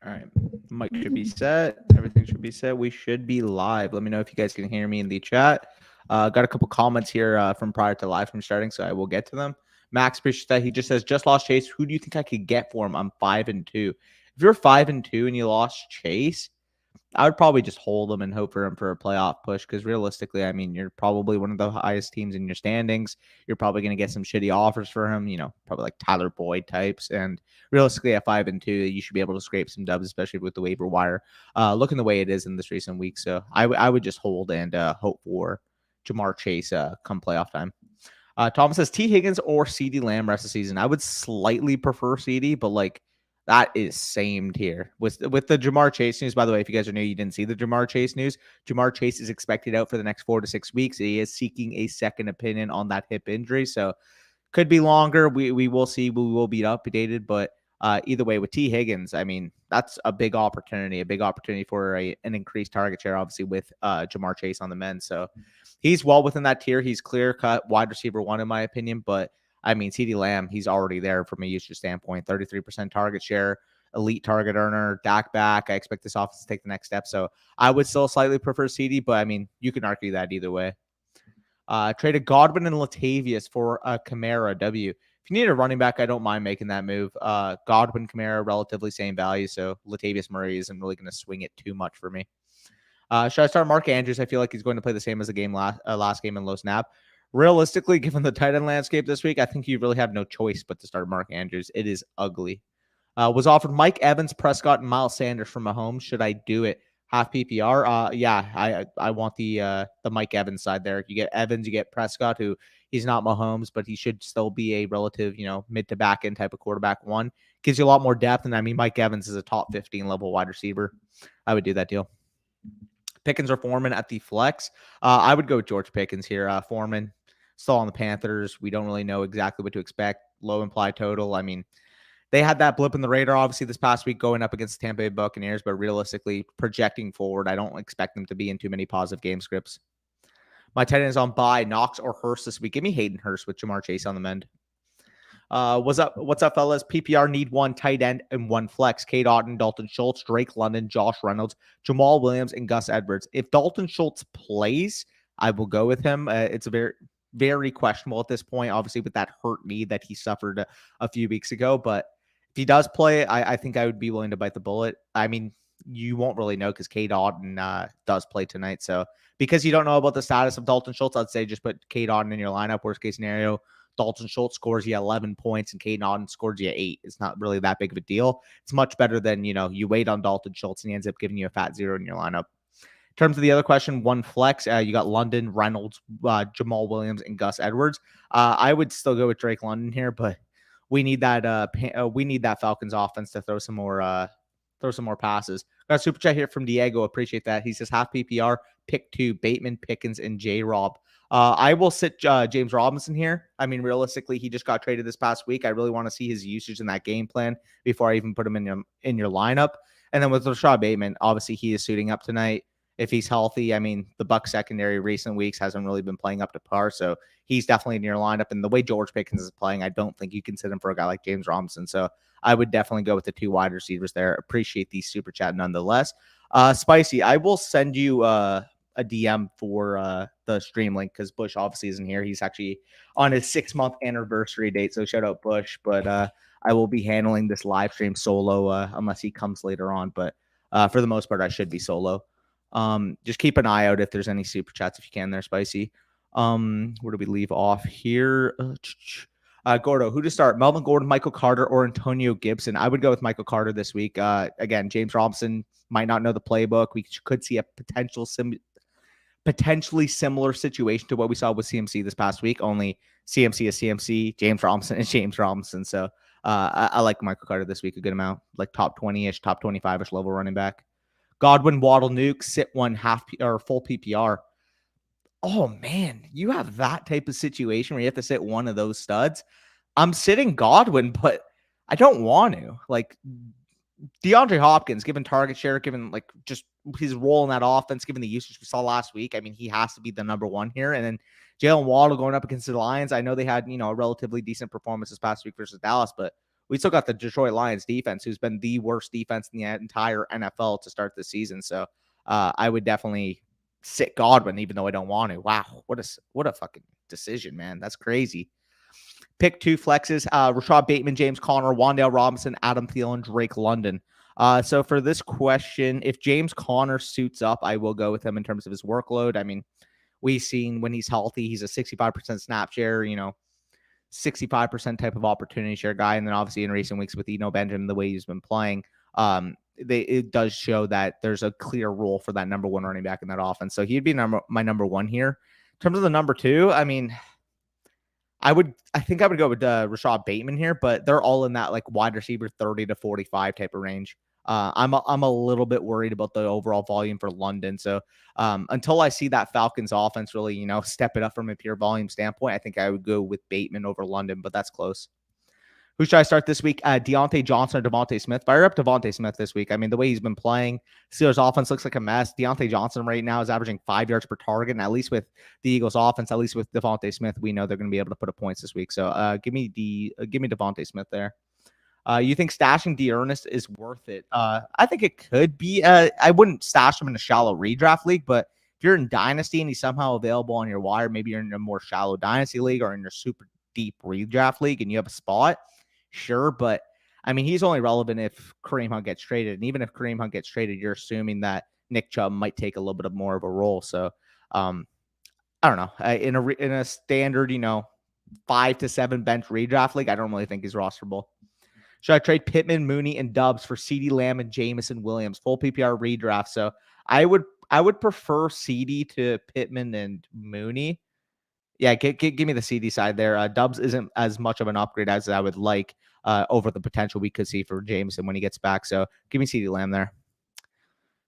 All right. Mic should be set. Everything should be set. We should be live. Let me know if you guys can hear me in the chat. Got a couple comments here from prior to live from starting, so I will get to them. Max appreciates that. He just says, just lost Chase. Who do you think I could get for him? I'm 5-2. If you're 5-2 and you lost Chase, I would probably just hold him and hope for him for a playoff push because realistically, I mean, you're probably one of the highest teams in your standings. You're probably going to get some shitty offers for him, probably like Tyler Boyd types. And realistically, at 5-2, you should be able to scrape some dubs, especially with the waiver wire looking the way it is in this recent week. So I would just hold and hope for Jamar Chase come playoff time. Thomas says T. Higgins or CeeDee Lamb rest of the season. I would slightly prefer CeeDee, but like that is same tier. With the Jamar Chase news, by the way, if you guys are new, you didn't see the Jamar Chase news. Jamar Chase is expected out for the next 4 to 6 weeks. He is seeking a second opinion on that hip injury, so could be longer. We will see. We will be updated, but either way, with T. Higgins, I mean, that's a big opportunity for an increased target share, obviously, with Jamar Chase on the men. So he's well within that tier. He's clear-cut wide receiver 1, in my opinion, but I mean, CeeDee Lamb, he's already there from a usage standpoint. 33% target share, elite target earner, Dak back. I expect this offense to take the next step. So I would still slightly prefer CeeDee, but I mean, you can argue that either way. Traded Godwin and Latavius for Kamara W. If you need a running back, I don't mind making that move. Godwin, Kamara, relatively same value. So Latavius Murray isn't really going to swing it too much for me. Should I start Mark Andrews? I feel like he's going to play the same as the game last game in low snap. Realistically, given the tight end landscape this week, I think you really have no choice but to start Mark Andrews. It is ugly. Was offered Mike Evans, Prescott, and Miles Sanders from Mahomes. Should I do it? Half PPR? Yeah, I want the Mike Evans side there. You get Evans, you get Prescott, who he's not Mahomes, but he should still be a relative, mid to back end type of quarterback one. Gives you a lot more depth, and I mean, Mike Evans is a top 15 level wide receiver. I would do that deal. Pickens or Foreman at the flex. I would go with George Pickens here. Foreman still on the Panthers. We don't really know exactly what to expect. Low implied total. I mean, they had that blip in the radar, obviously, this past week going up against the Tampa Bay Buccaneers, but realistically, projecting forward, I don't expect them to be in too many positive game scripts. My tight end is on bye, Knox or Hurst this week. Give me Hayden Hurst with Jamar Chase on the mend. What's up, fellas? PPR need 1 tight end and 1 flex. Cade Otton, Dalton Schultz, Drake London, Josh Reynolds, Jamal Williams, and Gus Edwards. If Dalton Schultz plays, I will go with him. It's a very questionable at this point, obviously, with that hurt knee that he suffered a few weeks ago. But if he does play, I think I would be willing to bite the bullet. I mean, you won't really know because Cade Otton does play tonight. So because you don't know about the status of Dalton Schultz, I'd say just put Cade Otton in your lineup. Worst case scenario, Dalton Schultz scores you 11 points and Cade Otton scores you 8. It's not really that big of a deal. It's much better than, you wait on Dalton Schultz and he ends up giving you a fat 0 in your lineup. In terms of the other question, 1 flex, you got London, Reynolds, Jamal Williams, and Gus Edwards. I would still go with Drake London here, but we need that Falcons offense to throw some more passes. Got a super chat here from Diego. Appreciate that. He says half PPR, pick 2, Bateman, Pickens, and J-Rob. I will sit James Robinson here. I mean, realistically, he just got traded this past week. I really want to see his usage in that game plan before I even put him in your lineup. And then with Rashad Bateman, obviously he is suiting up tonight. If he's healthy, I mean, the Bucs secondary recent weeks hasn't really been playing up to par, so he's definitely in your lineup. And the way George Pickens is playing, I don't think you can sit him for a guy like James Robinson. So I would definitely go with the 2 wide receivers there. Appreciate the super chat nonetheless. Spicy, I will send you a DM for the stream link because Bush obviously isn't here. He's actually on his 6-month anniversary date, so shout out Bush. But I will be handling this live stream solo unless he comes later on. But for the most part, I should be solo. Just keep an eye out if there's any super chats if you can there, Spicy. Where do we leave off here? Gordo, who to start? Melvin Gordon, Michael Carter, or Antonio Gibson? I would go with Michael Carter this week. Again, James Robinson might not know the playbook. We could see a potentially similar situation to what we saw with CMC this past week. Only CMC is CMC, James Robinson is James Robinson. So I like Michael Carter this week a good amount, like top 20-ish, top 25-ish level running back. Godwin, Waddle, Nuke, sit 1 half or full PPR. Oh, man, you have that type of situation where you have to sit one of those studs. I'm sitting Godwin, but I don't want to. Like, DeAndre Hopkins, given target share, given like just his role in that offense, given the usage we saw last week, I mean, he has to be the number 1 here. And then Jalen Waddle going up against the Lions. I know they had, a relatively decent performance this past week versus Dallas, but we still got the Detroit Lions defense, who's been the worst defense in the entire NFL to start the season. So I would definitely sit Godwin, even though I don't want to. Wow, what a fucking decision, man. That's crazy. Pick 2 flexes: Rashad Bateman, James Conner, Wan'Dale Robinson, Adam Thielen, Drake London. So for this question, if James Conner suits up, I will go with him in terms of his workload. I mean, we've seen when he's healthy, he's a 65% snap share, 65% type of opportunity share guy. And then obviously in recent weeks with Eno Benjamin, the way he's been playing, it does show that there's a clear role for that number 1 running back in that offense. So he'd be my number 1 here. In terms of the number 2, I mean, I think I would go with Rashad Bateman here, but they're all in that like wide receiver 30 to 45 type of range. I'm a little bit worried about the overall volume for London. So until I see that Falcons offense really, step it up from a pure volume standpoint, I think I would go with Bateman over London, but that's close. Who should I start this week? Deontay Johnson or Devontae Smith? Fire up Devontae Smith this week. I mean, the way he's been playing, Steelers offense looks like a mess. Deontay Johnson right now is averaging 5 yards per target, and at least with the Eagles offense, at least with Devontae Smith, we know they're going to be able to put up points this week. So give me Devontae Smith there. You think stashing D'Ernest is worth it? I think it could be. I wouldn't stash him in a shallow redraft league, but if you're in Dynasty and he's somehow available on your wire, maybe you're in a more shallow Dynasty league or in your super deep redraft league and you have a spot, sure. But I mean, he's only relevant if Kareem Hunt gets traded. And even if Kareem Hunt gets traded, you're assuming that Nick Chubb might take a little bit more of a role. So I don't know. In a standard, 5 to 7 bench redraft league, I don't really think he's rosterable. Should I trade Pittman, Mooney, and Dubs for CeeDee Lamb and Jamison Williams? Full PPR redraft. So I would prefer CeeDee to Pittman and Mooney. Yeah, give me the CeeDee side there. Dubs isn't as much of an upgrade as I would like over the potential we could see for Jamison when he gets back. So give me CeeDee Lamb there.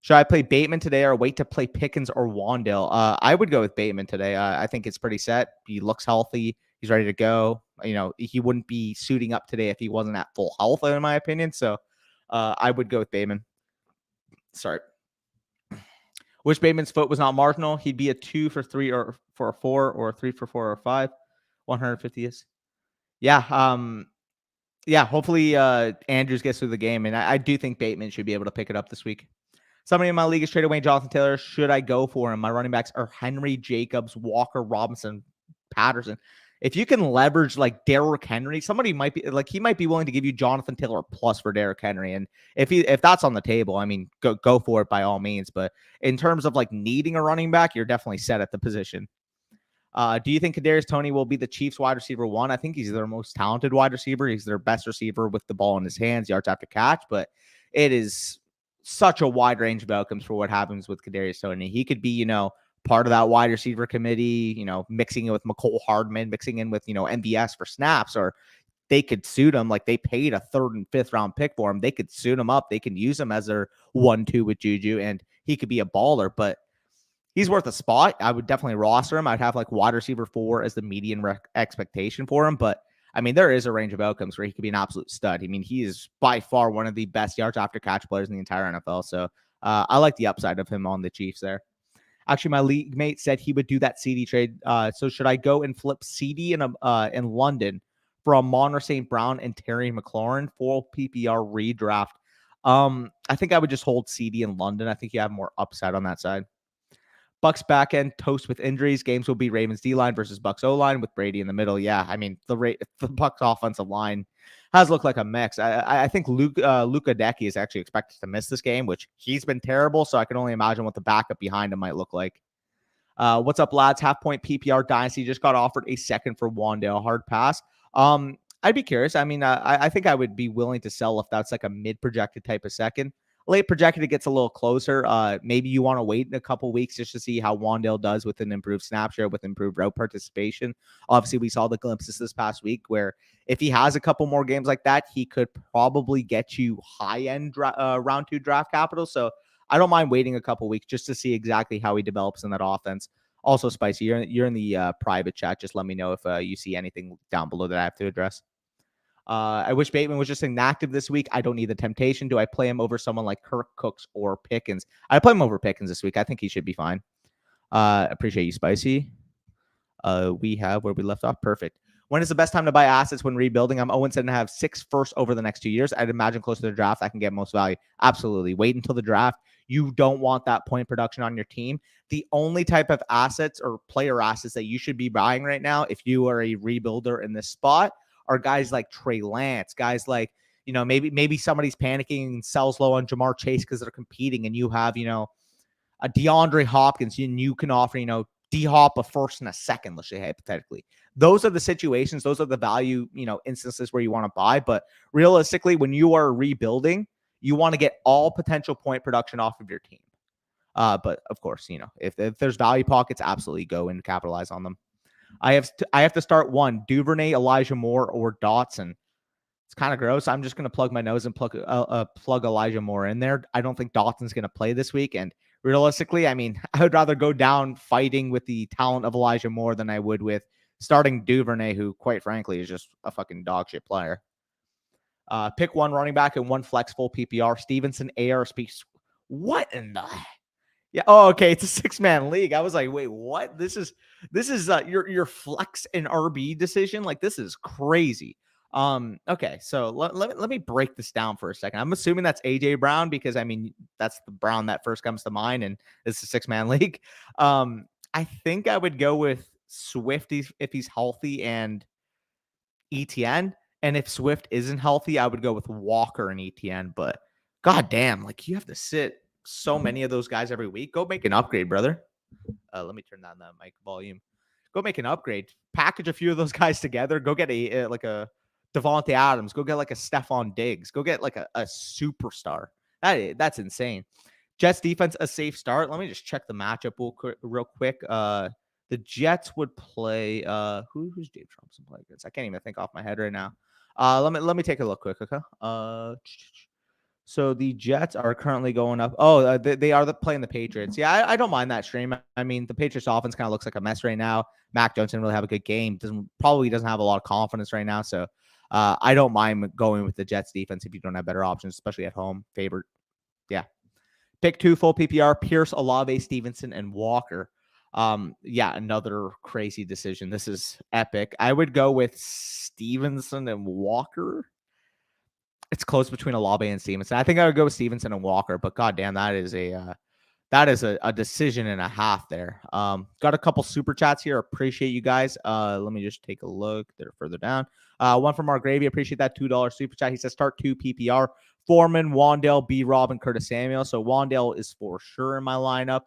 Should I play Bateman today or wait to play Pickens or Wan'Dale? I would go with Bateman today. I think it's pretty set. He looks healthy. He's ready to go. He wouldn't be suiting up today if he wasn't at full health, in my opinion. So I would go with Bateman. Sorry. Wish Bateman's foot was not marginal. He'd be a 2 for 3 or for a 4 or a 3 for 4 or 5. 150 is. Yeah. Yeah. Hopefully Andrews gets through the game. And I do think Bateman should be able to pick it up this week. Somebody in my league is traded away Jonathan Taylor. Should I go for him? My running backs are Henry, Jacobs, Walker, Robinson, Patterson. If you can leverage like Derrick Henry, somebody might be like, he might be willing to give you Jonathan Taylor plus for Derrick Henry. And if that's on the table, I mean, go for it by all means. But in terms of like needing a running back, you're definitely set at the position. Do you think Kadarius Toney will be the Chiefs wide receiver 1? I think he's their most talented wide receiver. He's their best receiver with the ball in his hands, yards after catch. But it is such a wide range of outcomes for what happens with Kadarius Toney. He could be, part of that wide receiver committee, mixing it with McCole Hardman, mixing in with, MVS for snaps, or they could suit him. Like they paid a 3rd and 5th round pick for him. They could suit him up. They can use him as their 1-2 with Juju, and he could be a baller, but he's worth a spot. I would definitely roster him. I'd have like wide receiver 4 as the median expectation for him, but I mean, there is a range of outcomes where he could be an absolute stud. I mean, he is by far one of the best yards after catch players in the entire NFL. So I like the upside of him on the Chiefs there. Actually, my league mate said he would do that CD trade. So should I go and flip CD in London for Amon St. Brown and Terry McLaurin full PPR redraft? I think I would just hold CD in London. I think you have more upside on that side. Bucs back end toast with injuries. Games will be Ravens D line versus Bucs O line with Brady in the middle. Yeah, I mean the Bucs offensive line has looked like a mix. I think Luka Decky is actually expected to miss this game, which he's been terrible. So I can only imagine what the backup behind him might look like. What's up, lads? Half point PPR Dynasty just got offered a second for Wan'Dale. Hard pass. I'd be curious. I mean, I think I would be willing to sell if that's like a mid projected type of second. Late projected, it gets a little closer. Maybe you want to wait in a couple weeks just to see how Wan'Dale does with an improved snap share, with improved route participation. Obviously, we saw the glimpses this past week where if he has a couple more games like that, he could probably get you high-end round 2 draft capital. So I don't mind waiting a couple weeks just to see exactly how he develops in that offense. Also, Spicy, you're in the private chat. Just let me know if you see anything down below that I have to address. I wish Bateman was just inactive this week. I don't need the temptation. Do I play him over someone like Kirk, Cooks, or Pickens? I play him over Pickens this week. I think he should be fine. Appreciate you, Spicy. We have where we left off. Perfect. When is the best time to buy assets when rebuilding? I'm Owen said to have 6 firsts over the next 2 years. I'd imagine close to the draft, I can get most value. Absolutely. Wait until the draft. You don't want that point production on your team. The only type of assets or player assets that you should be buying right now, if you are a rebuilder in this spot, are guys like Trey Lance, guys like, maybe somebody's panicking and sells low on Jamar Chase because they're competing, and you have, a DeAndre Hopkins, and you can offer, D-Hop a first and a second, let's say hypothetically. Those are the situations, those are the value, instances where you want to buy. But realistically, when you are rebuilding, you want to get all potential point production off of your team. But of course, if there's value pockets, absolutely go and capitalize on them. I have to start one, Duvernay, Elijah Moore, or Dotson. It's kind of gross. I'm just going to plug my nose and plug Elijah Moore in there. I don't think Dotson's going to play this week. And realistically, I mean, I would rather go down fighting with the talent of Elijah Moore than I would with starting Duvernay, who, quite frankly, is just a fucking dog shit player. Pick one running back and one flex full PPR. Stevenson, ARSP. What in the... Yeah. Oh, okay. It's a 6-man league. I was like, wait, what? This is your flex and RB decision. Like, this is crazy. Okay. So let me break this down for a second. I'm assuming that's AJ Brown because, I mean, that's the Brown that first comes to mind, and it's a 6-man league. I think I would go with Swift if he's healthy and ETN. And if Swift isn't healthy, I would go with Walker and ETN. But goddamn, like, you have to sit so many of those guys every week. Go make an upgrade, brother. Let me turn down that mic volume. Go make an upgrade. Package a few of those guys together. Go get a Devontae Adams. Go get like a Stephon Diggs. Go get like a superstar. That's insane. Jets defense, a safe start. Let me just check the matchup real quick. The Jets would play who's James Robinson play against? I can't even think off my head right now. Let me take a look quick, okay? So the Jets are currently going up. Oh, they are playing the Patriots. Yeah, I don't mind that stream. I mean, the Patriots offense kind of looks like a mess right now. Mac Jones didn't really have a good game. Probably doesn't have a lot of confidence right now. So I don't mind going with the Jets defense if you don't have better options, especially at home. Favorite. Yeah. Pick 2 full PPR, Pierce, Olave, Stevenson, and Walker. Yeah, another crazy decision. This is epic. I would go with Stevenson and Walker. It's close between Olave and Stevenson. I think I would go with Stevenson and Walker, but goddamn, that is a decision and a half there. Got a couple super chats here. Appreciate you guys. Let me just take a look. They're further down. One from Mark Gravy. Appreciate that $2 super chat. He says start 2 PPR. Foreman, Wandale, B-Rob, and Curtis Samuel. So Wandale is for sure in my lineup.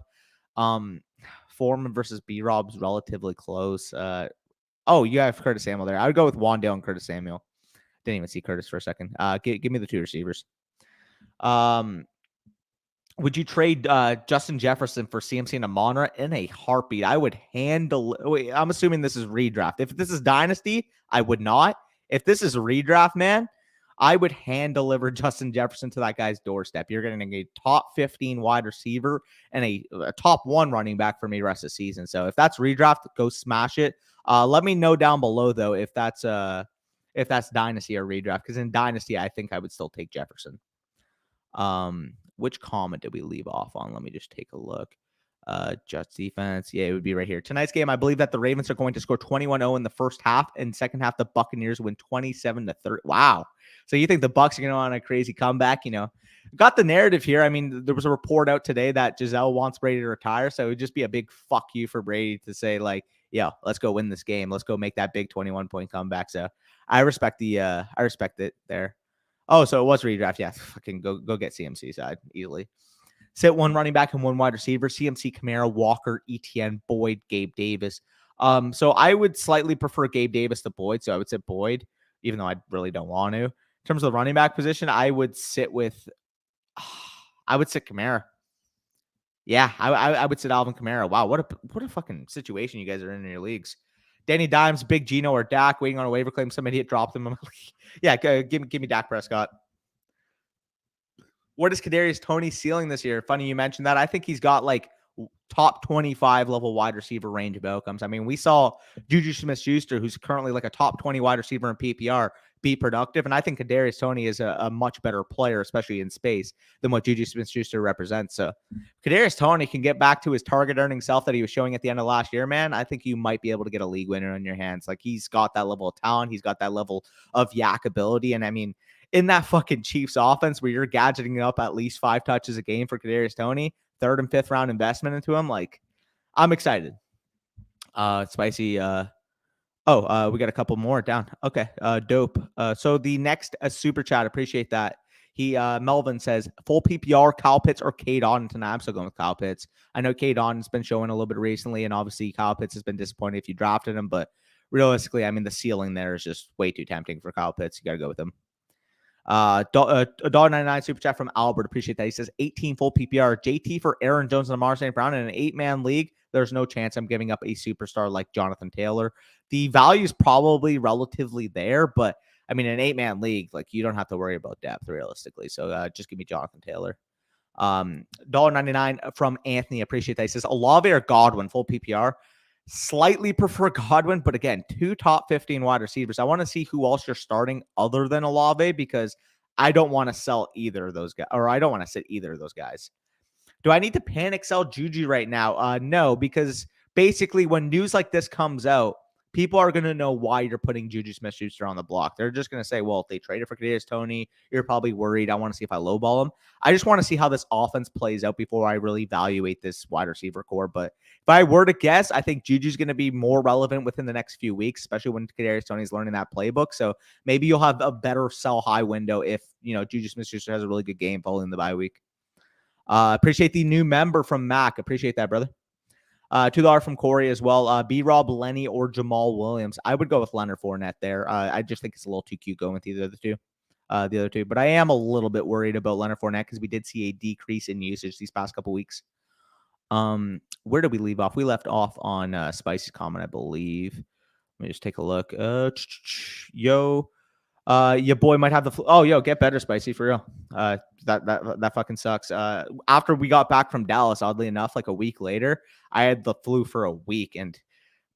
Foreman versus B-Rob's relatively close. Oh, you have Curtis Samuel there. I would go with Wandale and Curtis Samuel. Didn't even see Curtis for a second. Give me the 2 receivers. Would you trade Justin Jefferson for CMC and Amon-Ra? In a heartbeat? I would handle. Wait, I'm assuming this is redraft. If this is Dynasty, I would not. If this is redraft, man, I would hand deliver Justin Jefferson to that guy's doorstep. You're getting a top 15 wide receiver and a top 1 running back for me rest of the season. So if that's redraft, go smash it. Let me know down below though if that's Dynasty or redraft, because in Dynasty I think I would still take Jefferson. Which comment did we leave off on? Let me just take a look. Jets defense. Yeah, it would be right here. Tonight's game, I believe that the Ravens are going to score 21-0 in the first half, and second half the Buccaneers win 27-30. Wow. So you think the Bucs are going to on a crazy comeback? Got the narrative here. I mean, there was a report out today that Giselle wants Brady to retire, so it would just be a big fuck you for Brady to say like, yo, let's go win this game. Let's go make that big 21-point comeback. So I respect it there. Oh, so it was redraft. Yeah, fucking go get CMC side easily. Sit 1 running back and 1 wide receiver. CMC, Kamara, Walker, ETN, Boyd, Gabe Davis. So I would slightly prefer Gabe Davis to Boyd. So I would sit Boyd, even though I really don't want to. In terms of the running back position, I would sit Kamara. Yeah, I would sit Alvin Kamara. Wow, what a fucking situation you guys are in your leagues. Danny Dimes, Big Gino, or Dak waiting on a waiver claim. Some idiot dropped them. Yeah, give me Dak Prescott. What is Kadarius Toney's ceiling this year? Funny you mentioned that. I think he's got like top 25 level wide receiver range of outcomes. I mean, we saw Juju Smith-Schuster, who's currently like a top 20 wide receiver in PPR, be productive. And I think Kadarius Toney is a much better player, especially in space, than what Juju Smith-Schuster represents. So Kadarius Toney can get back to his target earning self that he was showing at the end of last year, man. I think you might be able to get a league winner on your hands. Like, he's got that level of talent. He's got that level of yak ability. And I mean, in that fucking Chiefs offense where you're gadgeting up at least 5 touches a game for Kadarius Toney, 3rd and 5th round investment into him, like, I'm excited. Spicy. We got a couple more down. Okay. Dope. So the next super chat, appreciate that. Melvin says full PPR, Kyle Pitts or Cade Otton. I'm still going with Kyle Pitts. I know Cade Otton's been showing a little bit recently, and obviously Kyle Pitts has been disappointed if you drafted him, but realistically, I mean, the ceiling there is just way too tempting for Kyle Pitts. You got to go with him. $1.99 super chat from Albert. Appreciate that. He says 18 full PPR, JT for Aaron Jones and Amar St. Brown in an 8-man league. There's no chance I'm giving up a superstar like Jonathan Taylor. The value is probably relatively there, but I mean, an 8-man league, like, you don't have to worry about depth realistically. So just give me Jonathan Taylor. $1.99 from Anthony. Appreciate that. He says Olave or Godwin, full PPR. Slightly prefer Godwin, but again, 2 top 15 wide receivers. I want to see who else you're starting other than Olave, because I don't want to sell either of those guys, or I don't want to sit either of those guys. Do I need to panic sell Juju right now? No, because basically when news like this comes out, people are going to know why you're putting Juju Smith-Schuster on the block. They're just going to say, well, if they traded for Kadarius Toney, you're probably worried. I want to see if I lowball him. I just want to see how this offense plays out before I really evaluate this wide receiver core. But if I were to guess, I think Juju's going to be more relevant within the next few weeks, especially when Kadarius Toney's learning that playbook. So maybe you'll have a better sell high window if, Juju Smith-Schuster has a really good game following the bye week. Appreciate the new member from Mac. Appreciate that, brother. $2 from Corey as well. B-Rob, Lenny, or Jamal Williams. I would go with Leonard Fournette there. I just think it's a little too cute going with either of the other two. But I am a little bit worried about Leonard Fournette because we did see a decrease in usage these past couple weeks. Where did we leave off? We left off on Spicy's comment, I believe. Let me just take a look. Your boy might have the flu. Oh, get better, Spicy, for real. That fucking sucks. After we got back from Dallas, oddly enough, like a week later, I had the flu for a week, and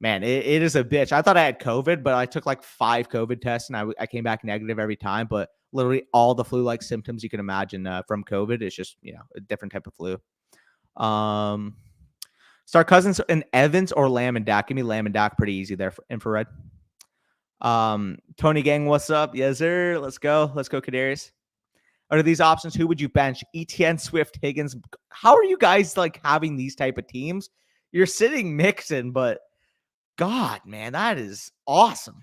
man, it is a bitch. I thought I had COVID, but I took like 5 COVID tests, and I came back negative every time. But literally all the flu-like symptoms you can imagine from COVID. It's just a different type of flu. Start Cousins and Evans or Lamb and Dak. Give me Lamb and Dak pretty easy there for infrared. Tony Gang, what's up? Yes, sir. Let's go, Kadarius. Out of these options, who would you bench? ETN, Swift, Higgins. How are you guys like having these type of teams? You're sitting Mixon, but God, man, that is awesome.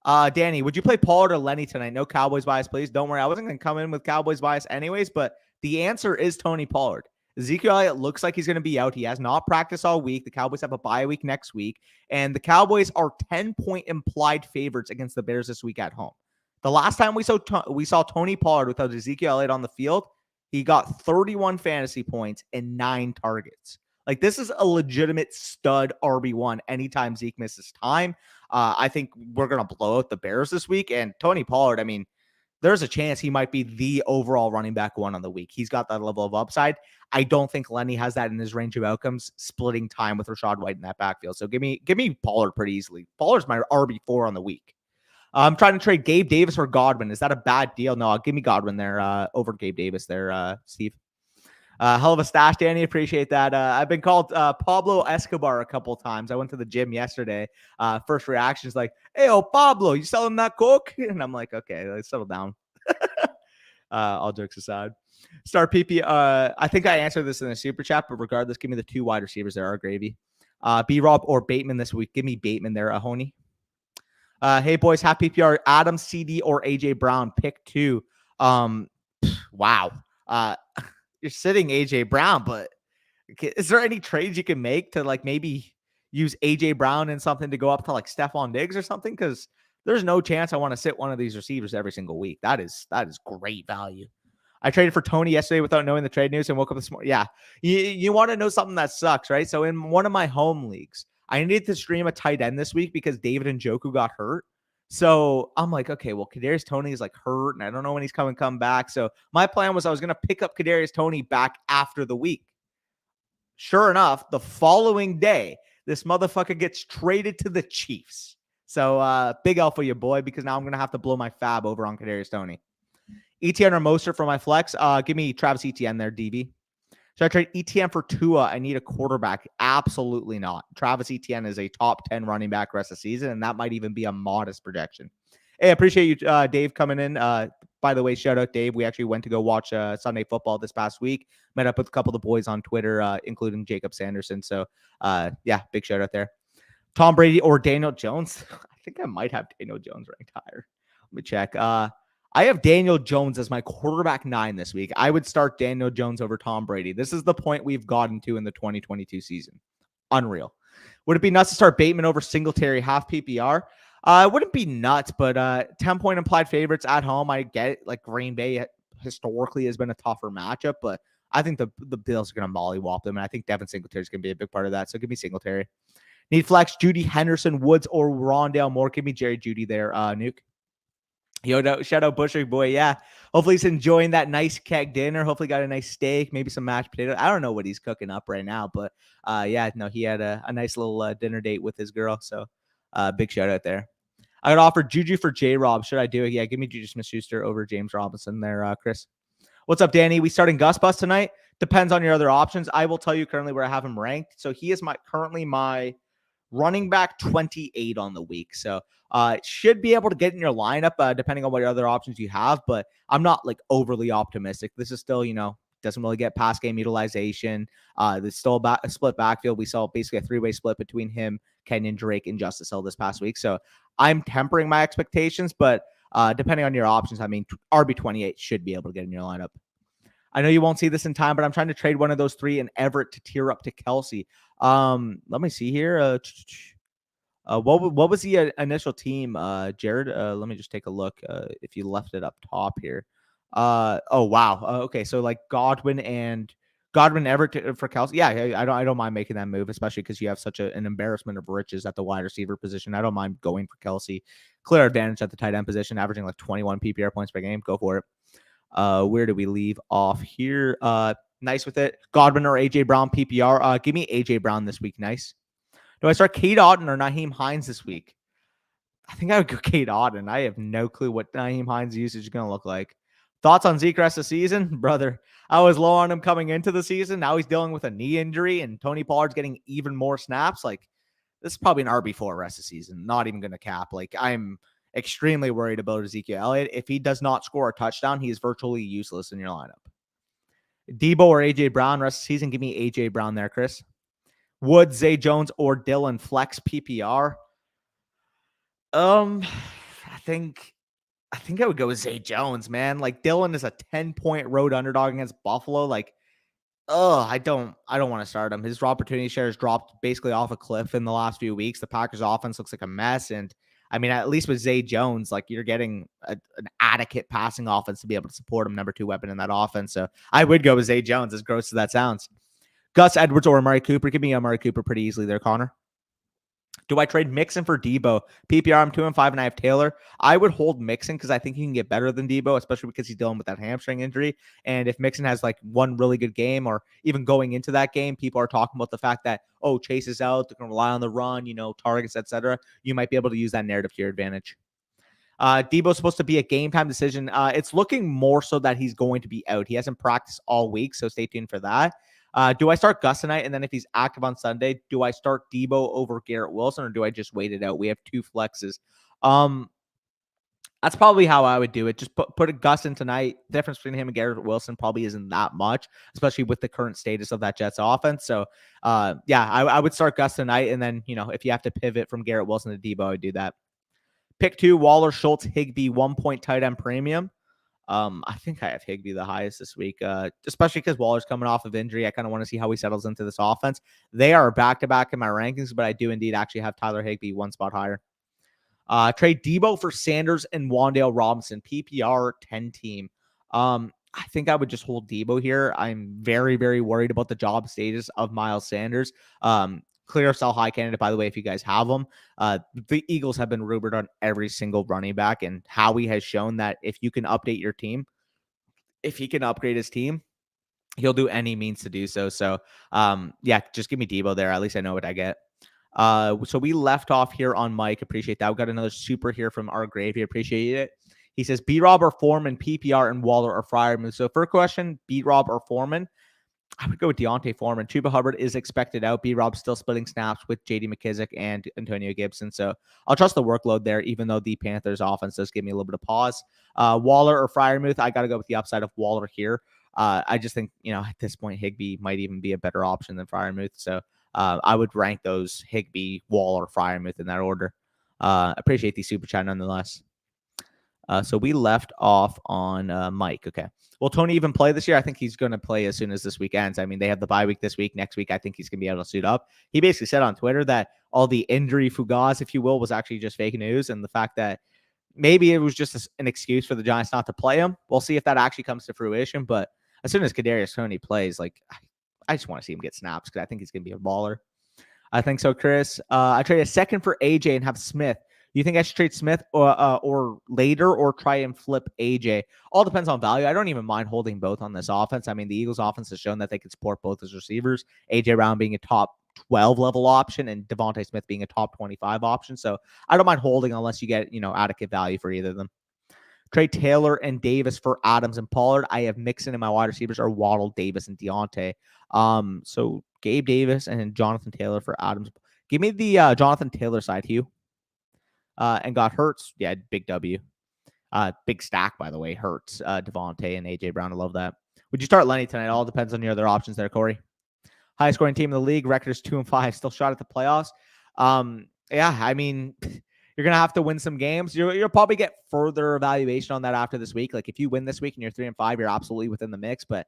Danny, would you play Pollard or Lenny tonight? No Cowboys bias, please. Don't worry. I wasn't going to come in with Cowboys bias anyways, but the answer is Tony Pollard. Ezekiel Elliott looks like he's going to be out. He has not practiced all week. The Cowboys have a bye week next week, and the Cowboys are 10-point implied favorites against the Bears this week at home. The last time we saw Tony Pollard without Ezekiel Elliott on the field, he got 31 fantasy points and 9 targets. Like, this is a legitimate stud RB1 anytime Zeke misses time. I think we're going to blow out the Bears this week, and Tony Pollard, I mean, there's a chance he might be the overall running back 1 on the week. He's got that level of upside. I don't think Lenny has that in his range of outcomes, splitting time with Rachaad White in that backfield. So give me Pollard pretty easily. Pollard's my RB4 on the week. I'm trying to trade Gabe Davis or Godwin. Is that a bad deal? No, give me Godwin there over Gabe Davis there, Steve. Hell of a stash, Danny. Appreciate that. I've been called Pablo Escobar a couple times. I went to the gym yesterday. First reaction is like, hey, Pablo, you selling that coke? And I'm like, okay, let's settle down. All jokes aside. Start PP. I think I answered this in the super chat, but regardless, give me the 2 wide receivers there, are gravy. B-Rob or Bateman this week. Give me Bateman there, Honey. Hey, boys, half PPR. Adam, CD, or AJ Brown. Pick 2. Wow. You're sitting AJ Brown, but is there any trades you can make to like maybe use AJ Brown and something to go up to like Stephon Diggs or something? Because there's no chance I want to sit one of these receivers every single week. That is great value. I traded for Tony yesterday without knowing the trade news and woke up this morning. Yeah, you want to know something that sucks, right? So in one of my home leagues, I needed to stream a tight end this week because David Njoku got hurt. So I'm like, okay, well, Kadarius Toney is like hurt, and I don't know when he's come back. So my plan was I was going to pick up Kadarius Toney back after the week. Sure enough, the following day, this motherfucker gets traded to the Chiefs. So big L for you, boy, because now I'm going to have to blow my fab over on Kadarius Toney. ETN or Mostert for my flex. Give me Travis Etienne there, DB. Should I trade ETN for Tua? I need a quarterback. Absolutely not. Travis Etienne is a top 10 running back rest of the season, and that might even be a modest projection. Hey, I appreciate you, Dave, coming in. By the way, shout out Dave. We actually went to go watch Sunday football this past week. Met up with a couple of the boys on Twitter, including Jacob Sanderson. So, yeah, big shout out there. Tom Brady or Daniel Jones? I think I might have Daniel Jones ranked higher. Let me check. I have Daniel Jones as my quarterback 9 this week. I would start Daniel Jones over Tom Brady. This is the point we've gotten to in the 2022 season. Unreal. Would it be nuts to start Bateman over Singletary half PPR? It wouldn't be nuts, but 10-point implied favorites at home. I get it. Like Green Bay historically has been a tougher matchup, but I think the Bills are going to mollywop them, and I think Devin Singletary is going to be a big part of that. So give me Singletary. Need flex Judy, Henderson, Woods, or Rondale Moore. Give me Jerry Judy there, Nuke. Yo, shout out Busher boy. Yeah. Hopefully he's enjoying that nice keg dinner. Hopefully got a nice steak, maybe some mashed potato. I don't know what he's cooking up right now, but yeah, no, he had a nice little dinner date with his girl. So big shout out there. I got offered Juju for J-Rob. Should I do it? Yeah, give me Juju Smith-Schuster over James Robinson there, Chris. What's up, Danny? We starting Gus Bus tonight? Depends on your other options. I will tell you currently where I have him ranked. So he is currently my running back 28 on the week. So should be able to get in your lineup depending on what other options you have, but I'm not like overly optimistic. This is still, doesn't really get pass game utilization. There's still a split backfield. We saw basically a 3-way split between him, Kenyon Drake, and Justice Hill this past week. So I'm tempering my expectations, but depending on your options, I mean, RB28 should be able to get in your lineup. I know you won't see this in time, but I'm trying to trade one of those 3 and Everett to tier up to Kelsey. Let me see here. What was the initial team, Jared? Let me just take a look. If you left it up top here. Oh wow. Okay, so like Godwin Everett for Kelsey. Yeah, I don't mind making that move, especially because you have such an embarrassment of riches at the wide receiver position. I don't mind going for Kelsey. Clear advantage at the tight end position, averaging like 21 PPR points per game. Go for it. Where do we leave off here? Nice with it. Godwin or AJ Brown PPR. Give me AJ Brown this week. Nice. Do I start Cade Otton or Nyheim Hines this week? I think I would go Cade Otton. I have no clue what Nyheim Hines' usage is going to look like. Thoughts on Zeke rest of the season? Brother, I was low on him coming into the season. Now he's dealing with a knee injury, and Tony Pollard's getting even more snaps. Like, this is probably an RB4 rest of the season. Not even going to cap. Like, I'm extremely worried about Ezekiel Elliott. If he does not score a touchdown, he is virtually useless in your lineup. Debo or AJ Brown rest of the season? Give me AJ Brown there, Chris. Wood, Zay Jones, or Dylan flex PPR? I think I would go with Zay Jones, man. Like Dylan is a 10-point road underdog against Buffalo. Like, I don't want to start him. His opportunity share has dropped basically off a cliff in the last few weeks. The Packers offense looks like a mess. And I mean, at least with Zay Jones, like you're getting an adequate passing offense to be able to support him, number 2 weapon in that offense. So I would go with Zay Jones, as gross as that sounds. Gus Edwards or Amari Cooper? Give me Amari Cooper pretty easily there, Connor. Do I trade Mixon for Debo? PPR, I'm 2-5, and I have Taylor. I would hold Mixon because I think he can get better than Debo, especially because he's dealing with that hamstring injury. And if Mixon has like one really good game, or even going into that game, people are talking about the fact that, Chase is out, they're going to rely on the run, targets, etc. You might be able to use that narrative to your advantage. Debo's supposed to be a game time decision. It's looking more so that he's going to be out. He hasn't practiced all week, so stay tuned for that. Do I start Gus tonight? And then if he's active on Sunday, do I start Debo over Garrett Wilson, or do I just wait it out? We have 2 flexes. That's probably how I would do it. Just put a Gus in tonight. The difference between him and Garrett Wilson probably isn't that much, especially with the current status of that Jets offense. So, yeah, I would start Gus tonight. And then, if you have to pivot from Garrett Wilson to Debo, I would do that. Pick 2, Waller, Schultz, Higbee, 1-point tight end premium. I think I have Higbee the highest this week, especially because Waller's coming off of injury. I kind of want to see how he settles into this offense. They are back-to-back in my rankings, but I do indeed actually have Tyler Higbee 1 spot higher. Trade Debo for Sanders and Wan'Dale Robinson, PPR 10 team. I think I would just hold Debo here. I'm very, very worried about the job status of Miles Sanders. Clear sell high candidate, by the way, if you guys have them. The Eagles have been rumored on every single running back, and Howie has shown that if you can update your team, if he can upgrade his team, he'll do any means to do so. So, yeah, just give me Debo there. At least I know what I get. So we left off here on Mike. Appreciate that. We got another super here from our Gravy. Appreciate it. He says B-Rob or Foreman, PPR, and Waller or Freiermuth. So first question, B-Rob or Foreman. I would go with Deontay Foreman. Chuba Hubbard is expected out. B-Rob's still splitting snaps with J.D. McKissic and Antonio Gibson. So I'll trust the workload there, even though the Panthers offense does give me a little bit of pause. Waller or Freiermuth, I got to go with the upside of Waller here. I just think, at this point, Higbee might even be a better option than Freiermuth. So I would rank those Higbee, Waller, Freiermuth in that order. Appreciate the super chat nonetheless. So we left off on Mike. Okay. Will Tony even play this year? I think he's going to play as soon as this week ends. I mean, they have the bye week this week. Next week, I think he's going to be able to suit up. He basically said on Twitter that all the injury fugaz, if you will, was actually just fake news. And the fact that maybe it was just an excuse for the Giants not to play him. We'll see if that actually comes to fruition. But as soon as Kadarius Toney plays, I just want to see him get snaps because I think he's going to be a baller. I think so, Chris. I trade a second for AJ and have Smith. Do you think I should trade Smith or later or try and flip AJ? All depends on value. I don't even mind holding both on this offense. I mean, the Eagles offense has shown that they can support both as receivers. AJ Brown being a top 12 level option and Devontae Smith being a top 25 option. So I don't mind holding unless you get, adequate value for either of them. Trade Taylor and Davis for Adams and Pollard. I have Mixon and my wide receivers are Waddle, Davis, and Deontay. So Gabe Davis and Jonathan Taylor for Adams. Give me the Jonathan Taylor side, Hugh. And got Hurts. Yeah, big W. Big stack, by the way. Hurts, Devontae, and A.J. Brown. I love that. Would you start Lenny tonight? All depends on your other options there, Corey. Highest scoring team in the league. Record is 2-5. Still shot at the playoffs. Yeah, I mean, you're going to have to win some games. You'll probably get further evaluation on that after this week. Like, if you win this week and you're 3-5, you're absolutely within the mix. But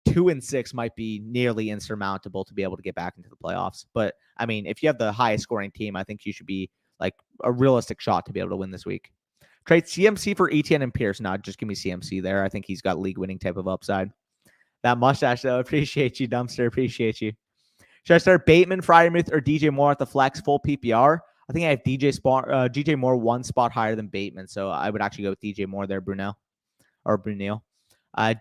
2-6 might be nearly insurmountable to be able to get back into the playoffs. But, I mean, if you have the highest scoring team, I think you should be like a realistic shot to be able to win this week. Trade CMC for Etienne and Pierce. No, just give me CMC there. I think he's got league winning type of upside. That mustache, though. Appreciate you, Dumpster. Appreciate you. Should I start Bateman, Freiermuth, or DJ Moore at the flex full PPR? I think I have DJ Moore one spot higher than Bateman, so I would actually go with DJ Moore there, Brunel.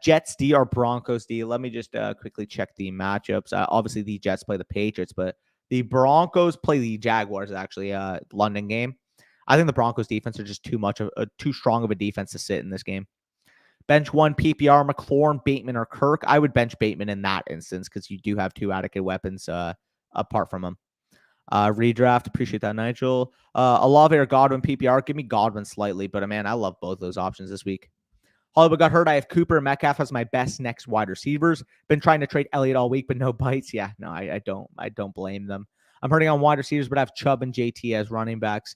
Jets D or Broncos D. Let me just quickly check the matchups. Obviously, the Jets play the Patriots, but the Broncos play the Jaguars, actually, London game. I think the Broncos defense are just too strong of a defense to sit in this game. Bench one PPR, McLaurin, Bateman, or Kirk. I would bench Bateman in that instance because you do have two adequate weapons apart from him. Redraft, appreciate that, Nigel. Olave or Godwin PPR. Give me Godwin slightly, but man, I love both those options this week. Hollywood got hurt. I have Cooper and Metcalf as my best next wide receivers. Been trying to trade Elliott all week, but no bites. Yeah, no, I don't blame them. I'm hurting on wide receivers, but I have Chubb and JT as running backs.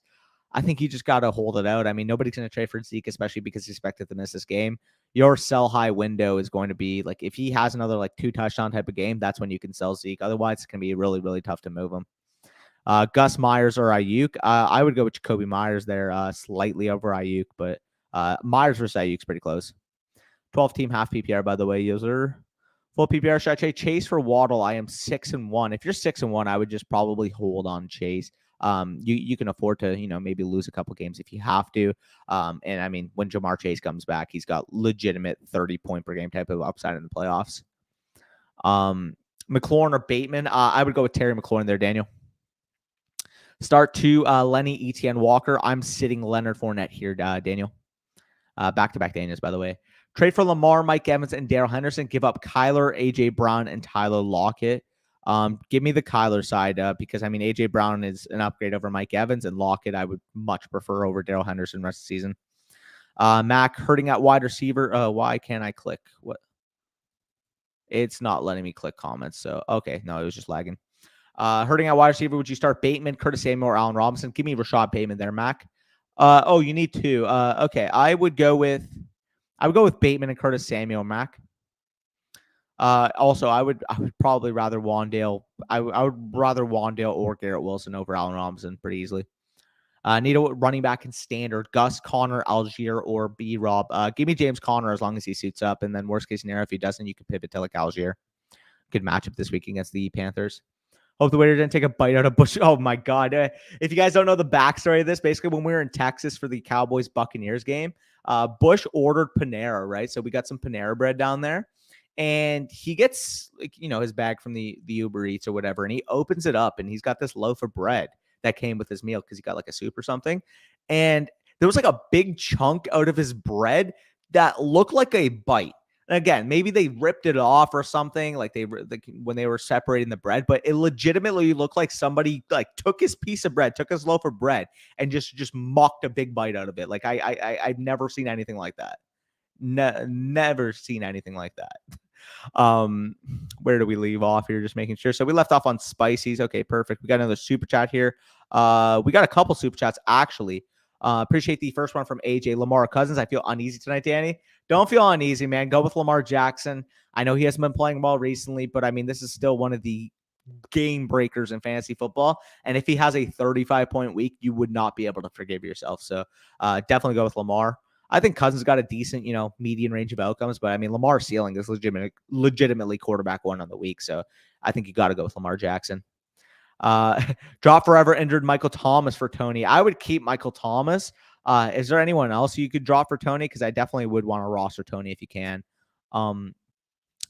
I think you just got to hold it out. I mean, nobody's going to trade for Zeke, especially because he's expected to miss this game. Your sell high window is going to be like if he has another 2 touchdown type of game, that's when you can sell Zeke. Otherwise, it's going to be really, really tough to move him. Gus Myers or Ayuk. I would go with Jacoby Myers there, slightly over Ayuk, but Myers versus Ayuk's pretty close. 12-team half PPR, by the way, user. Full PPR, should I trade Chase for Waddle? I am 6-1. If you're 6-1, I would just probably hold on Chase. You can afford to, maybe lose a couple games if you have to. And I mean, when Jamar Chase comes back, he's got legitimate 30-point per game type of upside in the playoffs. McLaurin or Bateman? I would go with Terry McLaurin there, Daniel. Start 2, Lenny, Etienne, Walker. I'm sitting Leonard Fournette here, Daniel. Back-to-back Daniels, by the way. Trade for Lamar, Mike Evans, and Darrell Henderson. Give up Kyler, A.J. Brown, and Tyler Lockett. Give me the Kyler side because, I mean, A.J. Brown is an upgrade over Mike Evans, and Lockett I would much prefer over Darrell Henderson rest of the season. Mac hurting at wide receiver. Why can't I click? What? It's not letting me click comments. So, okay. No, it was just lagging. Hurting at wide receiver, would you start Bateman, Curtis Samuel, or Allen Robinson? Give me Rashad Bateman there, Mac. You need 2. Okay. I would go with Bateman and Curtis Samuel, Mac. Also, I would probably rather Wandale. I would rather Wandale or Garrett Wilson over Allen Robinson pretty easily. Need a running back in standard. Gus, Connor, Algier, or B-Rob. Give me James Conner as long as he suits up. And then worst case scenario, if he doesn't, you can pivot to Algier. Good matchup this week against the Panthers. Hope the waiter didn't take a bite out of Bush. Oh, my God. If you guys don't know the backstory of this, basically when we were in Texas for the Cowboys-Buccaneers game, Bush ordered Panera, right? So we got some Panera bread down there. and he gets like, his bag from the Uber Eats or whatever, and he opens it up and he's got this loaf of bread that came with his meal because he got like a soup or something. And there was like a big chunk out of his bread that looked like a bite. And again, maybe they ripped it off or something, like when they were separating the bread, but it legitimately looked like somebody like took his piece of bread, took his loaf of bread, and just mocked a big bite out of it. Like I've never seen anything like that. Never seen anything like that. Where do we leave off here? Just making sure. So we left off on spices. Okay, perfect. We got another super chat here. We got a couple super chats actually. Appreciate the first one from AJ. Lamar Cousins. I feel uneasy tonight, Danny. Don't feel uneasy, man. Go with Lamar Jackson. I know he hasn't been playing well recently, but I mean, this is still one of the game breakers in fantasy football. And if he has a 35-point week, you would not be able to forgive yourself. So definitely go with Lamar. I think Cousins got a decent, median range of outcomes, but I mean, Lamar's ceiling is legitimately quarterback one on the week. So I think you got to go with Lamar Jackson. Drop forever injured Michael Thomas for Tony. I would keep Michael Thomas. Is there anyone else you could drop for Tony? Because I definitely would want to roster Tony if you can.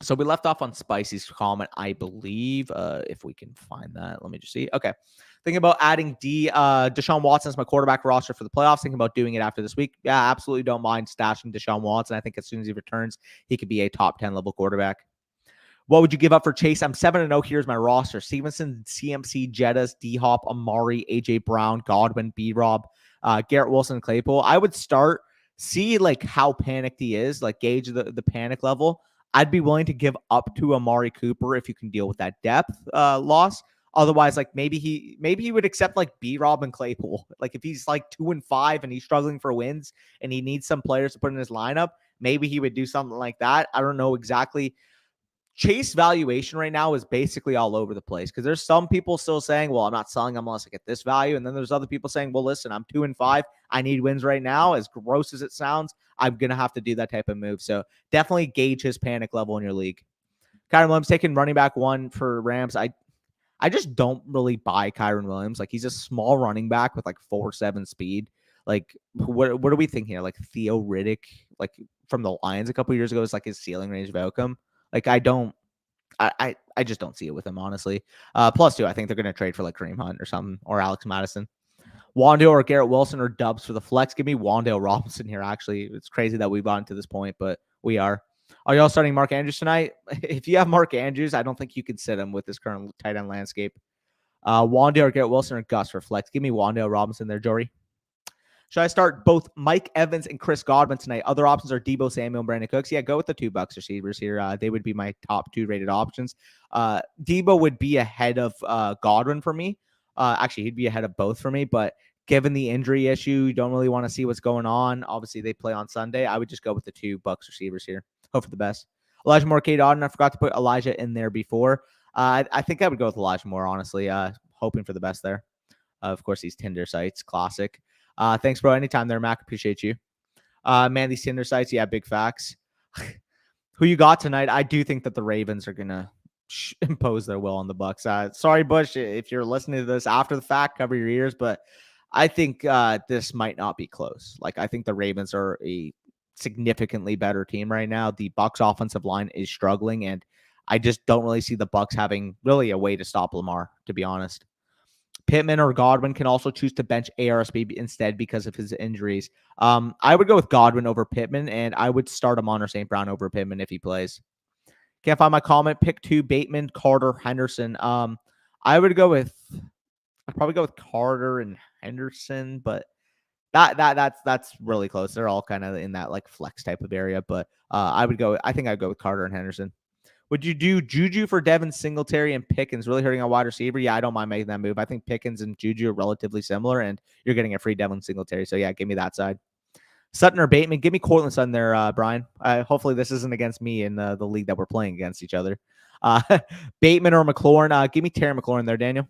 So we left off on Spicy's comment, I believe. If we can find that, let me just see. Okay. Thinking about adding Deshaun Watson as my quarterback roster for the playoffs. Thinking about doing it after this week. Yeah, absolutely don't mind stashing Deshaun Watson. I think as soon as he returns, he could be a top 10 level quarterback. What would you give up for Chase? I'm 7-0. Here's my roster. Stevenson, CMC, Jettas, D-Hop, Amari, AJ Brown, Godwin, B-Rob, Garrett Wilson, Claypool. I would start, see like how panicked he is, like gauge the panic level. I'd be willing to give up to Amari Cooper if you can deal with that depth loss. Otherwise, like maybe he would accept like B-Rob and Claypool. Like if he's like 2-5 and he's struggling for wins and he needs some players to put in his lineup, maybe he would do something like that. I don't know exactly. Chase valuation right now is basically all over the place because there's some people still saying, well, I'm not selling him unless I get this value. And then there's other people saying, well, listen, I'm 2-5. I need wins right now. As gross as it sounds, I'm going to have to do that type of move. So definitely gauge his panic level in your league. Kyron Williams taking running back 1 for Rams. I just don't really buy Kyron Williams. Like he's a small running back with like 4.7 speed. Like what are we thinking here? Like Theo Riddick, like from the Lions a couple years ago is like his ceiling range of outcome. Like I just don't see it with him, honestly. +2, I think they're going to trade for like Kareem Hunt or something, or Alex Madison. Wandale or Garrett Wilson or Dubs for the flex. Give me Wandale Robinson here, actually. It's crazy that we've gotten to this point, but we are. Are y'all starting Mark Andrews tonight? If you have Mark Andrews, I don't think you can sit him with this current tight end landscape. Wandale or Garrett Wilson or Gus for flex. Give me Wandale Robinson there, Jory. Should I start both Mike Evans and Chris Godwin tonight? Other options are Deebo Samuel and Brandon Cooks. Yeah, go with the 2 Bucs receivers here. They would be my top 2 rated options. Deebo would be ahead of Godwin for me. Actually, he'd be ahead of both for me, but given the injury issue, you don't really want to see what's going on. Obviously, they play on Sunday. I would just go with the 2 Bucs receivers here. Hope for the best. Elijah Moore, Kate Auden. I forgot to put Elijah in there before. I think I would go with Elijah Moore, honestly. Hoping for the best there. Of course, these Tinder sites, classic. Thanks, bro. Anytime there, Mac. Appreciate you. Man, these Tinder sites, yeah, big facts. Who you got tonight? I do think that the Ravens are going to impose their will on the Bucs. Sorry, Bush, if you're listening to this after the fact, cover your ears, but I think this might not be close. Like, I think the Ravens are a significantly better team right now. The Bucs offensive line is struggling, and I just don't really see the Bucs having really a way to stop Lamar, to be honest. Pittman or Godwin can also choose to bench ARSB instead because of his injuries. I would go with Godwin over Pittman, and I would start Amon St. Brown over Pittman if he plays. Can't find my comment. Pick 2, Bateman, Carter, Henderson. I'd probably go with Carter and Henderson, but that's really close. They're all kind of in that like flex type of area, but I think I'd go with Carter and Henderson. Would you do Juju for Devin Singletary and Pickens really hurting a wide receiver? Yeah, I don't mind making that move. I think Pickens and Juju are relatively similar, and you're getting a free Devin Singletary. So, yeah, give me that side. Sutton or Bateman? Give me Cortland Sutton there, Brian. Hopefully this isn't against me in the league that we're playing against each other. Bateman or McLaurin? Give me Terry McLaurin there, Daniel.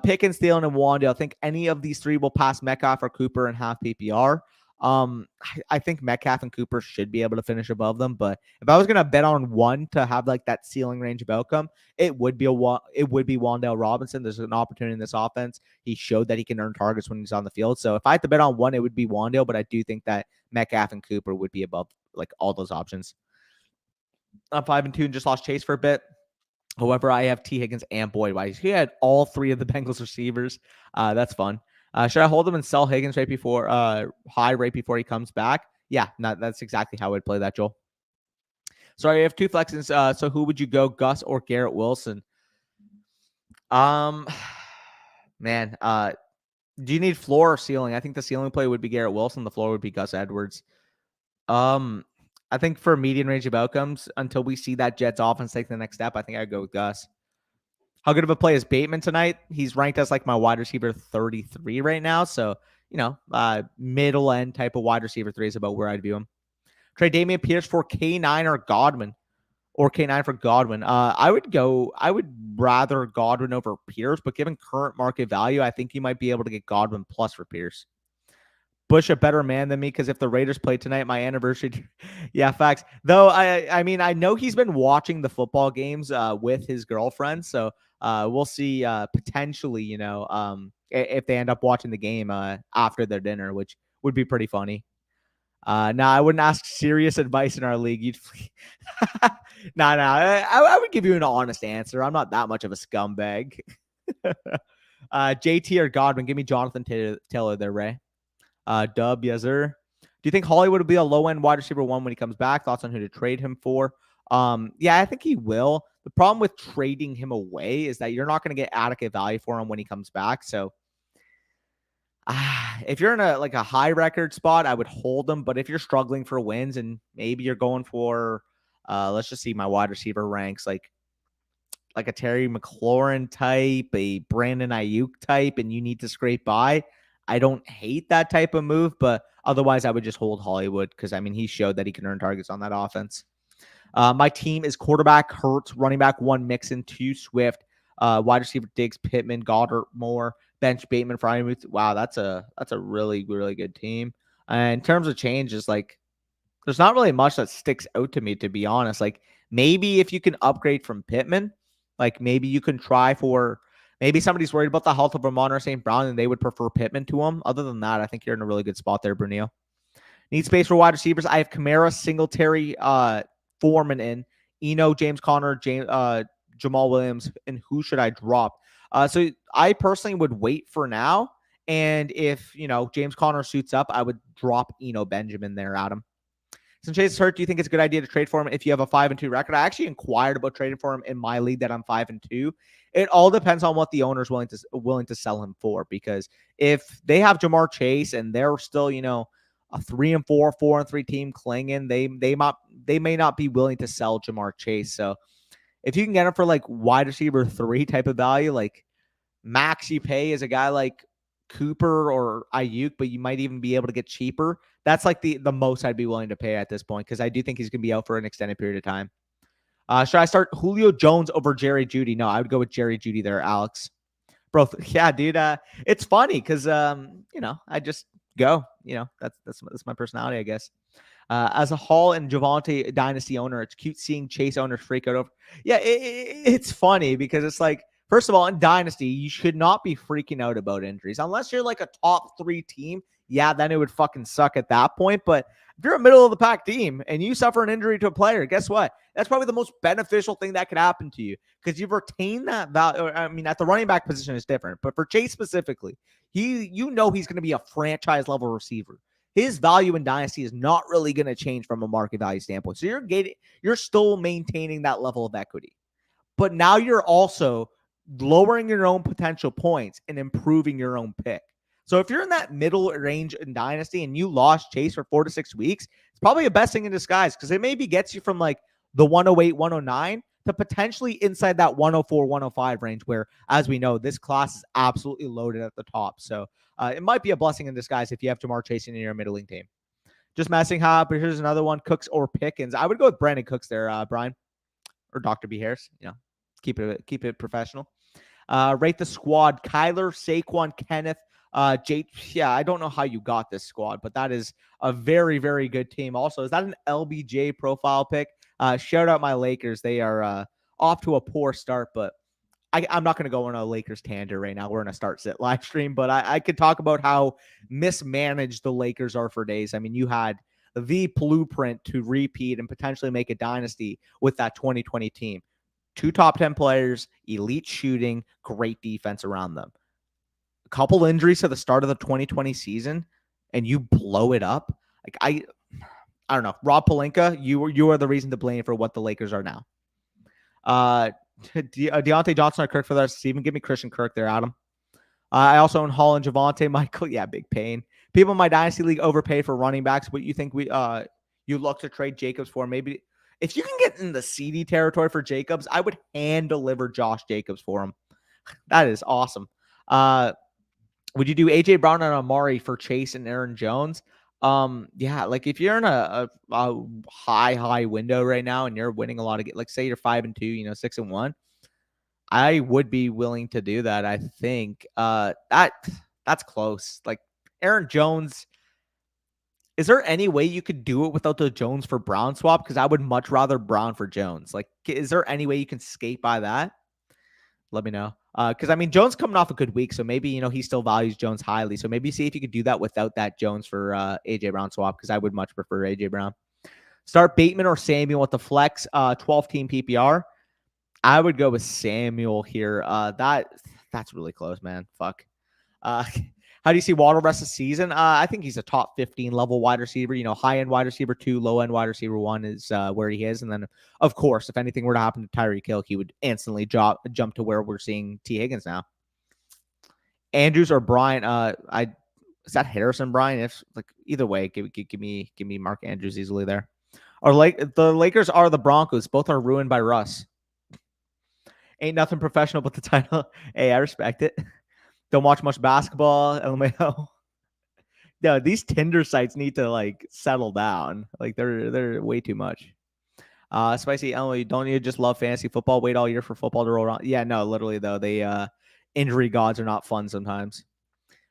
Pickens, Thielen, and Wandale. I think any of these 3 will pass Metcalf or Cooper and half PPR. I think Metcalf and Cooper should be able to finish above them, but if I was gonna bet on one to have like that ceiling range of outcome, it would be Wandale Robinson. There's an opportunity in this offense. He showed that he can earn targets when he's on the field. So if I had to bet on one, it would be Wandale, but I do think that Metcalf and Cooper would be above like all those options. I'm 5-2 and just lost Chase for a bit. However, I have T. Higgins and Boyd White. He had all three of the Bengals receivers. That's fun. Should I hold him and sell Higgins right before he comes back? Yeah, that's exactly how I would play that, Joel. Sorry, I have two flexes. So who would you go, Gus or Garrett Wilson? Man, do you need floor or ceiling? I think the ceiling play would be Garrett Wilson. The floor would be Gus Edwards. I think for median range of outcomes, until we see that Jets offense take the next step, I think I'd go with Gus. How good of a play is Bateman tonight? He's ranked as like my wide receiver 33 right now. So, middle end type of wide receiver 3 is about where I'd view him. Trade Damian Pierce for K9 or Godwin. Or K9 for Godwin. I would rather Godwin over Pierce, but given current market value, I think you might be able to get Godwin plus for Pierce. Bush a better man than me because if the Raiders play tonight, my anniversary. Yeah, facts. Though I mean, I know he's been watching the football games with his girlfriend, so we'll see. Potentially, if they end up watching the game after their dinner, which would be pretty funny. Now I wouldn't ask serious advice in our league. You'd I would give you an honest answer. I'm not that much of a scumbag. JT or Godwin, give me Jonathan Taylor there, Ray. Dub, yes, sir. Do you think Hollywood will be a low-end wide receiver 1 when he comes back? Thoughts on who to trade him for? Yeah, I think he will. The problem with trading him away is that you're not going to get adequate value for him when he comes back. So if you're in a high record spot, I would hold him. But if you're struggling for wins and maybe you're going for, let's just see my wide receiver ranks, like a Terry McLaurin type, a Brandon Ayuk type, and you need to scrape by, I don't hate that type of move, but otherwise I would just hold Hollywood because, I mean, he showed that he can earn targets on that offense. My team is quarterback Hurts, running back 1 Mixon, 2 Swift, wide receiver Diggs, Pittman, Goddard, Moore, bench Bateman, Freiermuth. Wow, that's a really, really good team. And in terms of changes, there's not really much that sticks out to me, to be honest. Maybe if you can upgrade from Pittman, maybe you can try for. Maybe somebody's worried about the health of Ramon St. Brown and they would prefer Pittman to him. Other than that, I think you're in a really good spot there, Brunio. Need space for wide receivers. I have Kamara, Singletary, Foreman in. Eno, James Conner, Jamal Williams, and who should I drop? So I personally would wait for now. And if, James Conner suits up, I would drop Eno Benjamin there, Adam. Since Chase is hurt, do you think it's a good idea to trade for him if you have a 5-2 record? I actually inquired about trading for him in my league that I'm 5-2. It all depends on what the owner's willing to sell him for. Because if they have Jamar Chase and they're still, a 3-4, 4-3 team clinging, they may not be willing to sell Jamar Chase. So if you can get him for wide receiver 3 type of value, max you pay is a guy like Cooper or Ayuk, but you might even be able to get cheaper. That's the most I'd be willing to pay at this point because I do think he's going to be out for an extended period of time. Should I start Julio Jones over Jerry Jeudy? No, I would go with Jerry Jeudy there, Alex. Bro, yeah, dude. It's funny because I just go. That's my personality, I guess. As a Hall and Javonte Dynasty owner, it's cute seeing Chase owners freak out over. Yeah, it's funny because it's first of all, in Dynasty, you should not be freaking out about injuries unless you're a top 3 team. Yeah, then it would fucking suck at that point. But if you're a middle of the pack team and you suffer an injury to a player, guess what? That's probably the most beneficial thing that could happen to you because you've retained that value. I mean, at the running back position is different, but for Chase specifically, he's going to be a franchise level receiver. His value in Dynasty is not really going to change from a market value standpoint. So you're still maintaining that level of equity, but now you're also lowering your own potential points and improving your own pick. So if you're in that middle range in Dynasty and you lost Chase for 4 to 6 weeks, it's probably a blessing in disguise because it maybe gets you from the 108, 109 to potentially inside that 104, 105 range where, as we know, this class is absolutely loaded at the top. So it might be a blessing in disguise if you have Jamar Chase in your middling team. Just messing up. But here's another one, Cooks or Pickens. I would go with Brandon Cooks there, Brian, or Dr. B. Harris. Keep it professional. Rate the squad: Kyler, Saquon, Kenneth, Jake. Yeah, I don't know how you got this squad, but that is a very, very good team. Also, is that an LBJ profile pick? Shout out my Lakers. They are off to a poor start, but I'm not going to go on a Lakers tangent right now. We're in a start-sit live stream, but I could talk about how mismanaged the Lakers are for days. I mean, you had the blueprint to repeat and potentially make a dynasty with that 2020 team. 2 top 10 players, elite shooting, great defense around them. A couple injuries to the start of the 2020 season, and you blow it up. Like I don't know. Rob Pelinka, you are the reason to blame for what the Lakers are now. Deontay Johnson or Kirk for the rest of the season. Give me Christian Kirk there, Adam. I also own Hall and Javonte Michael. Yeah, big pain. People in my dynasty league overpaid for running backs. What you think you look to trade Jacobs for? Maybe if you can get in the CD territory for Jacobs, I would hand deliver Josh Jacobs for him. That is awesome. Would you do AJ Brown and Amari for Chase and Aaron Jones? Yeah, like if you're in a high window right now and you're winning a lot of, like say you're 5-2, 6-1, I would be willing to do that. I think that's close. Like Aaron Jones, is there any way you could do it without the Jones for Brown swap? Because I would much rather Brown for Jones. Like, is there any way you can skate by that? Let me know. Because I mean, Jones coming off a good week, so maybe he still values Jones highly. So maybe see if you could do that without that Jones for AJ Brown swap. Because I would much prefer AJ Brown. Start Bateman or Samuel with the flex 12-team PPR. I would go with Samuel here. That's really close, man. Fuck. How do you see Waddle rest of the season? I think he's a top 15 level wide receiver. High-end wide receiver 2, low-end wide receiver 1 is where he is. And then, of course, if anything were to happen to Tyreek Hill, he would instantly jump to where we're seeing T. Higgins now. Andrews or Bryant? Is that Harrison Bryant? If either way, give me Mark Andrews easily there. Or the Lakers are the Broncos. Both are ruined by Russ. Ain't nothing professional but the title. Hey, I respect it. Don't watch much basketball. LMAO. No, these Tinder sites need to settle down. They're way too much. Spicy LMAO, don't you just love fantasy football? Wait all year for football to roll around. Yeah, no, literally though. They injury gods are not fun sometimes.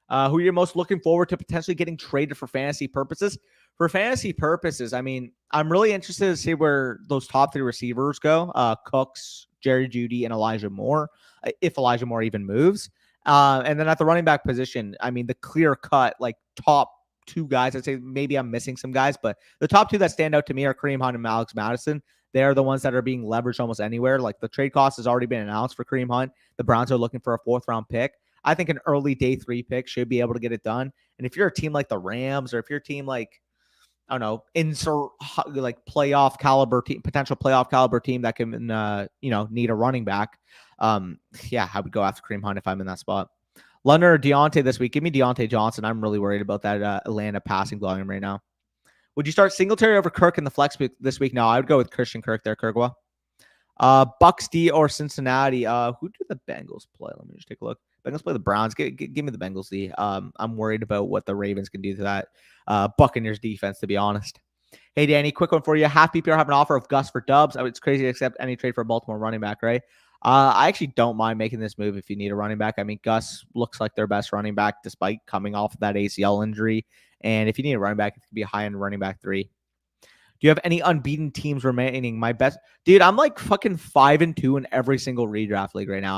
Who are you most looking forward to potentially getting traded for fantasy purposes? For fantasy purposes, I mean, I'm really interested to see where those top 3 receivers go. Cooks, Jerry Jeudy, and Elijah Moore, if Elijah Moore even moves. And then at the running back position, I mean, the clear cut, top 2 guys, I'd say maybe I'm missing some guys, but the top 2 that stand out to me are Kareem Hunt and Alex Madison. They're the ones that are being leveraged almost anywhere. The trade cost has already been announced for Kareem Hunt. The Browns are looking for a 4th-round pick. I think an early day 3 pick should be able to get it done. And if you're a team like the Rams, or if you're a team I don't know, playoff caliber team, potential playoff caliber team that can, need a running back. Yeah, I would go after Kareem Hunt if I'm in that spot. London or Deontay this week? Give me Deontay Johnson. I'm really worried about that Atlanta passing volume right now. Would you start Singletary over Kirk in the flex this week? No, I would go with Christian Kirk there, Kirkwa. Bucs D or Cincinnati? Who do the Bengals play? Let me just take a look. Bengals play the Browns. Give me the Bengals D. I'm worried about what the Ravens can do to that Buccaneers defense, to be honest. Hey, Danny, quick one for you. Half PPR have an offer of Gus for Dubs. It's crazy to accept any trade for a Baltimore running back, right? I actually don't mind making this move if you need a running back. I mean, Gus looks like their best running back despite coming off of that ACL injury. And if you need a running back, it could be a high-end running back 3. Do you have any unbeaten teams remaining? My best, dude, I'm fucking 5-2 in every single redraft league right now.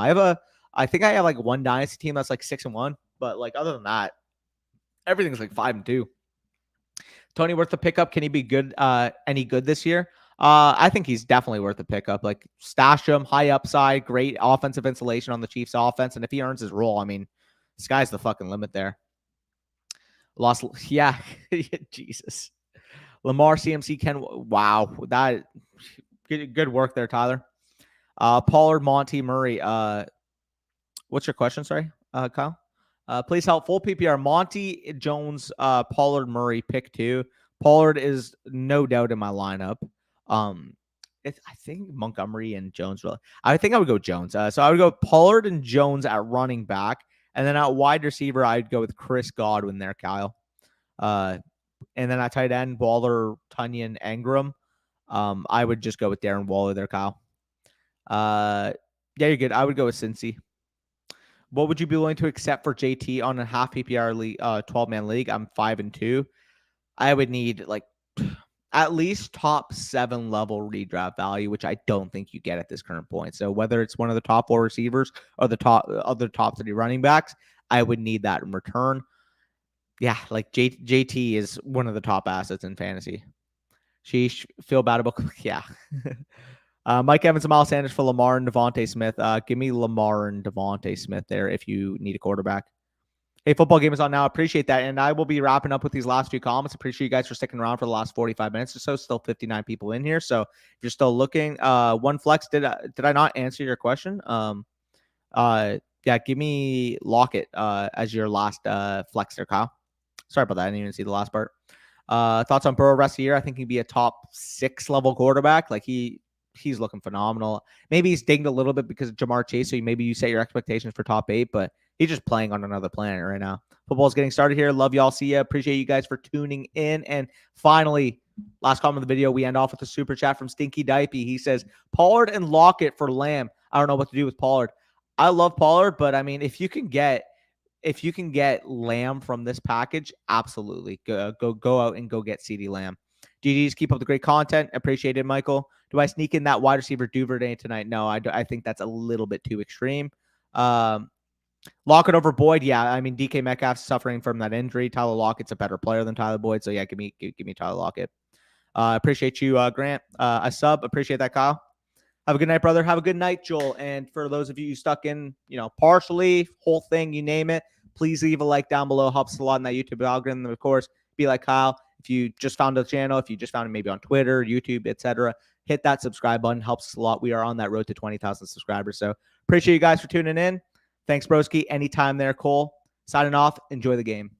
I think I have one dynasty team that's 6-1, but other than that, everything's 5-2. Tony worth the pickup? Can he be good? Any good this year? I think he's definitely worth the pickup. Stash him, high upside, great offensive insulation on the Chiefs' offense, and if he earns his role, I mean, sky's the fucking limit there. Yeah, Jesus. Lamar, CMC, Ken. Wow, that good work there, Tyler. Pollard, Monty, Murray. What's your question? Sorry, Kyle. Please help. Full PPR. Monty, Jones, Pollard, Murray. Pick 2. Pollard is no doubt in my lineup. I think Montgomery and Jones. I think I would go Jones. So I would go Pollard and Jones at running back, and then at wide receiver, I'd go with Chris Godwin there, Kyle. And then at tight end, Waller, Tunyon, Engram. I would just go with Darren Waller there, Kyle. Yeah, you're good. I would go with Cincy. What would you be willing to accept for JT on a half PPR league, 12-man league? I'm 5-2. I would need at least top 7 level redraft value, which I don't think you get at this current point. So whether it's one of the top 4 receivers or the top 3 running backs, I would need that in return. Yeah, like JT is one of the top assets in fantasy. Feel bad about yeah. Mike Evans and Miles Sanders for Lamar and Devontae Smith. Give me Lamar and Devontae Smith there if you need a quarterback. Hey, football game is on now. Appreciate that. And I will be wrapping up with these last few comments. Appreciate you guys for sticking around for the last 45 minutes or so. Still 59 people in here. So if you're still looking, one flex, did I not answer your question? Yeah, give me Lockett as your last flex there, Kyle. Sorry about that. I didn't even see the last part. Thoughts on Burrow rest of the year? I think he'd be a top 6 level quarterback. Like he's looking phenomenal. Maybe he's dinged a little bit because of Jamar Chase. So maybe you set your expectations for top 8, but he's just playing on another planet right now. Football's getting started here. Love y'all. See ya. Appreciate you guys for tuning in. And finally, last comment of the video, we end off with a super chat from Stinky Dipey. He says, Pollard and Lockett for Lamb. I don't know what to do with Pollard. I love Pollard, but I mean, if you can get Lamb from this package, absolutely go out and go get CeeDee Lamb. GG's, keep up the great content. Appreciate it, Michael. Do I sneak in that wide receiver Duvernay tonight? No, I think that's a little bit too extreme. Lockett over Boyd. Yeah, I mean, DK Metcalf's suffering from that injury. Tyler Lockett's a better player than Tyler Boyd. So yeah, give me Tyler Lockett. Appreciate you, Grant. A sub. Appreciate that, Kyle. Have a good night, brother. Have a good night, Joel. And for those of you stuck in, partially, whole thing, you name it, please leave a like down below. Helps a lot in that YouTube algorithm. And of course, be like Kyle. If you just found the channel, if you just found it maybe on Twitter, YouTube, etc., hit that subscribe button. Helps us a lot. We are on that road to 20,000 subscribers. So appreciate you guys for tuning in. Thanks, broski. Anytime there, Cole. Signing off. Enjoy the game.